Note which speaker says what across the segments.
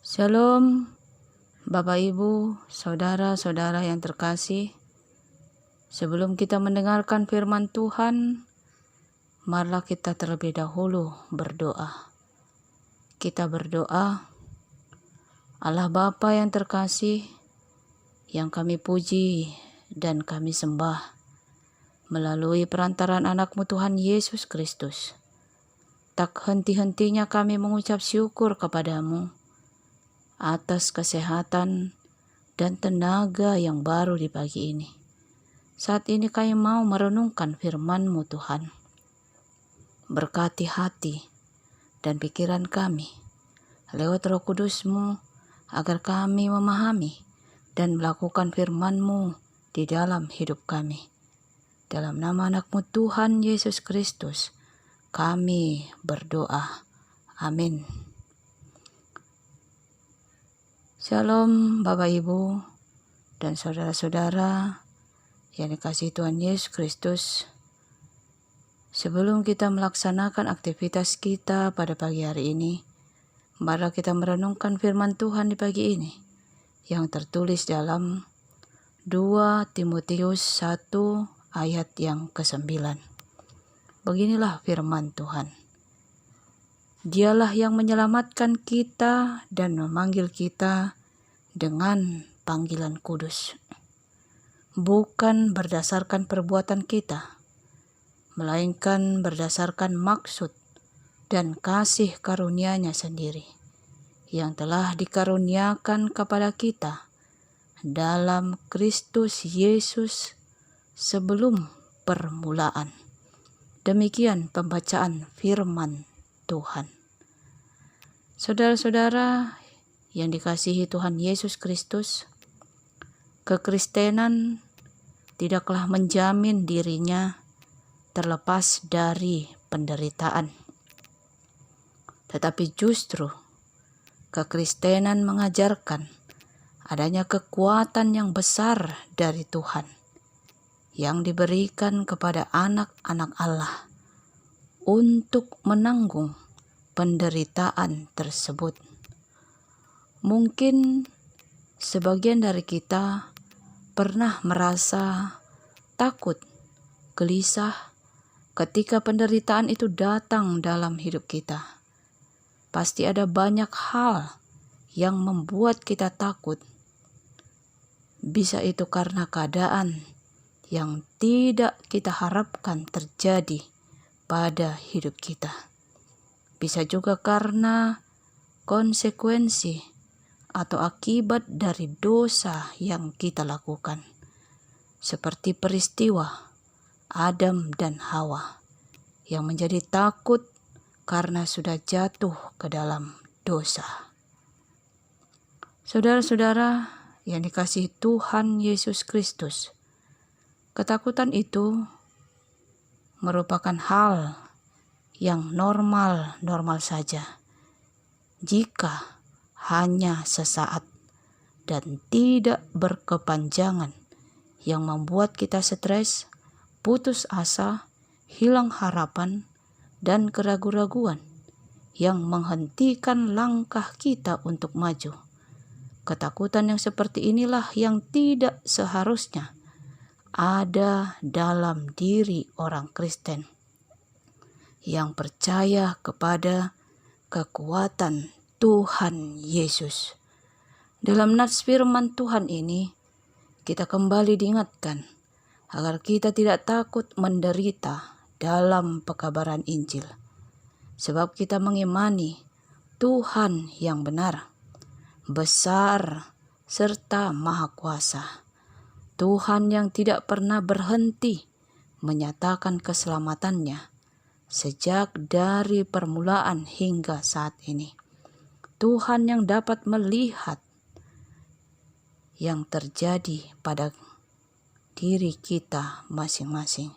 Speaker 1: Shalom, Bapak Ibu, saudara-saudara yang terkasih. Sebelum kita mendengarkan firman Tuhan, marilah kita terlebih dahulu berdoa. Kita berdoa, Allah Bapa yang terkasih, yang kami puji dan kami sembah melalui perantaran anak-Mu Tuhan Yesus Kristus. Tak henti-hentinya kami mengucap syukur kepadamu atas kesehatan dan tenaga yang baru di pagi ini. Saat ini kami mau merenungkan firman-Mu Tuhan. Berkati hati dan pikiran kami lewat Roh Kudus-Mu agar kami memahami dan melakukan firman-Mu di dalam hidup kami. Dalam nama anak-Mu Tuhan Yesus Kristus kami berdoa. Amin. Shalom Bapak Ibu dan saudara-saudara yang dikasihi Tuhan Yesus Kristus. Sebelum kita melaksanakan aktivitas kita pada pagi hari ini, mari kita merenungkan firman Tuhan di pagi ini yang tertulis dalam 2 Timotius 1 ayat yang ke-9. Beginilah firman Tuhan. Dialah yang menyelamatkan kita dan memanggil kita dengan panggilan kudus, bukan berdasarkan perbuatan kita, melainkan berdasarkan maksud dan kasih karunia-Nya sendiri, yang telah dikaruniakan kepada kita dalam Kristus Yesus sebelum permulaan. Demikian pembacaan firman Tuhan. Saudara-saudara yang dikasihi Tuhan Yesus Kristus, kekristenan tidaklah menjamin dirinya terlepas dari penderitaan. Tetapi justru kekristenan mengajarkan adanya kekuatan yang besar dari Tuhan yang diberikan kepada anak-anak Allah untuk menanggung penderitaan tersebut. Mungkin sebagian dari kita pernah merasa takut, gelisah ketika penderitaan itu datang dalam hidup kita. Pasti ada banyak hal yang membuat kita takut. Bisa itu karena keadaan yang tidak kita harapkan terjadi pada hidup kita. Bisa juga karena konsekuensi atau akibat dari dosa yang kita lakukan. Seperti peristiwa Adam dan Hawa yang menjadi takut karena sudah jatuh ke dalam dosa. Saudara-saudara yang dikasihi Tuhan Yesus Kristus, ketakutan itu merupakan hal yang normal saja jika hanya sesaat dan tidak berkepanjangan yang membuat kita stres, putus asa, hilang harapan, dan keraguan-raguan yang menghentikan langkah kita untuk maju. Ketakutan yang seperti inilah yang tidak seharusnya ada dalam diri orang Kristen yang percaya kepada kekuatan Tuhan Yesus. Dalam nats firman Tuhan ini, kita kembali diingatkan agar kita tidak takut menderita dalam pekabaran Injil. Sebab kita mengimani Tuhan yang benar, besar, serta maha kuasa. Tuhan yang tidak pernah berhenti menyatakan keselamatannya sejak dari permulaan hingga saat ini. Tuhan yang dapat melihat yang terjadi pada diri kita masing-masing.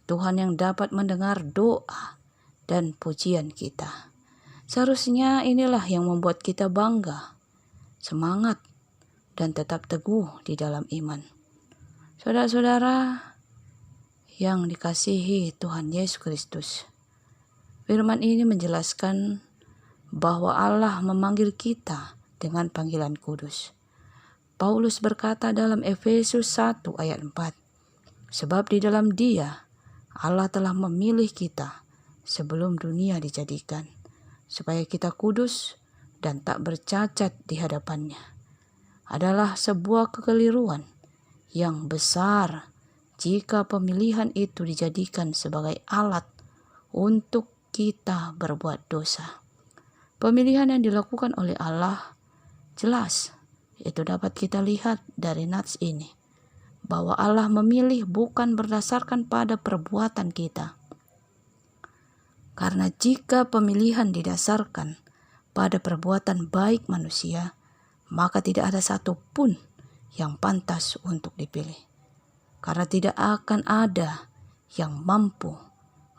Speaker 1: Tuhan yang dapat mendengar doa dan pujian kita. Seharusnya inilah yang membuat kita bangga, semangat, dan tetap teguh di dalam iman. Saudara-saudara yang dikasihi Tuhan Yesus Kristus, firman ini menjelaskan bahwa Allah memanggil kita dengan panggilan kudus. Paulus berkata dalam Efesus 1 ayat 4, sebab di dalam Dia Allah telah memilih kita sebelum dunia dijadikan, supaya kita kudus dan tak bercacat di hadapannya. Adalah sebuah kekeliruan yang besar jika pemilihan itu dijadikan sebagai alat untuk kita berbuat dosa. Pemilihan yang dilakukan oleh Allah jelas, itu dapat kita lihat dari nats ini, bahwa Allah memilih bukan berdasarkan pada perbuatan kita. Karena jika pemilihan didasarkan pada perbuatan baik manusia, maka tidak ada satupun yang pantas untuk dipilih. Karena tidak akan ada yang mampu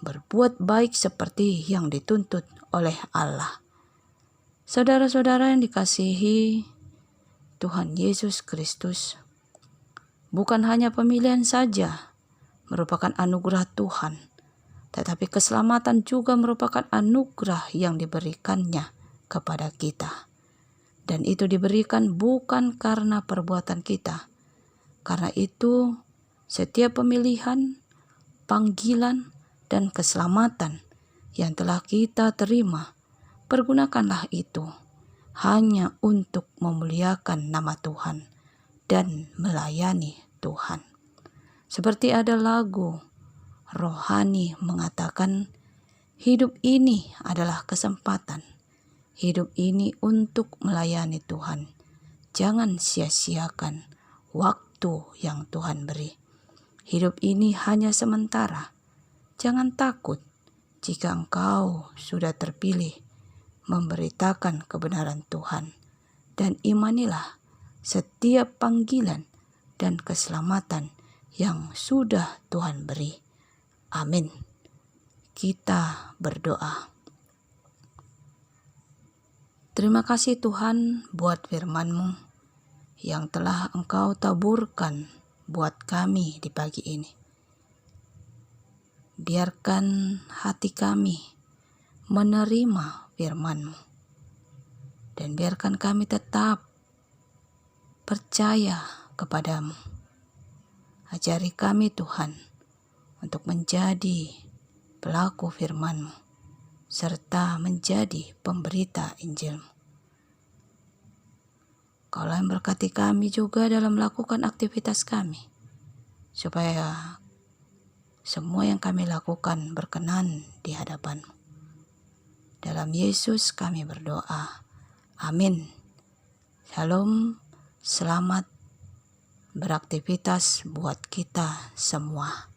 Speaker 1: berbuat baik seperti yang dituntut oleh Allah. Saudara-saudara yang dikasihi Tuhan Yesus Kristus, bukan hanya pemilihan saja merupakan anugerah Tuhan, tetapi keselamatan juga merupakan anugerah yang diberikannya kepada kita. Dan itu diberikan bukan karena perbuatan kita. Karena itu, setiap pemilihan, panggilan, dan keselamatan yang telah kita terima, pergunakanlah itu hanya untuk memuliakan nama Tuhan dan melayani Tuhan. Seperti ada lagu rohani mengatakan, hidup ini adalah kesempatan. Hidup ini untuk melayani Tuhan. Jangan sia-siakan waktu yang Tuhan beri. Hidup ini hanya sementara. Jangan takut jika engkau sudah terpilih memberitakan kebenaran Tuhan. Dan imanilah setiap panggilan dan keselamatan yang sudah Tuhan beri. Amin. Kita berdoa. Terima kasih Tuhan buat firman-Mu yang telah Engkau taburkan buat kami di pagi ini. Biarkan hati kami menerima firman-Mu, dan biarkan kami tetap percaya kepadamu. Ajari kami Tuhan untuk menjadi pelaku firman-Mu, serta menjadi pemberita Injil-Mu. Kaulah yang berkati kami juga dalam melakukan aktivitas kami, supaya semua yang kami lakukan berkenan di hadapan-Mu. Dalam Yesus kami berdoa. Amin. Shalom, selamat beraktivitas buat kita semua.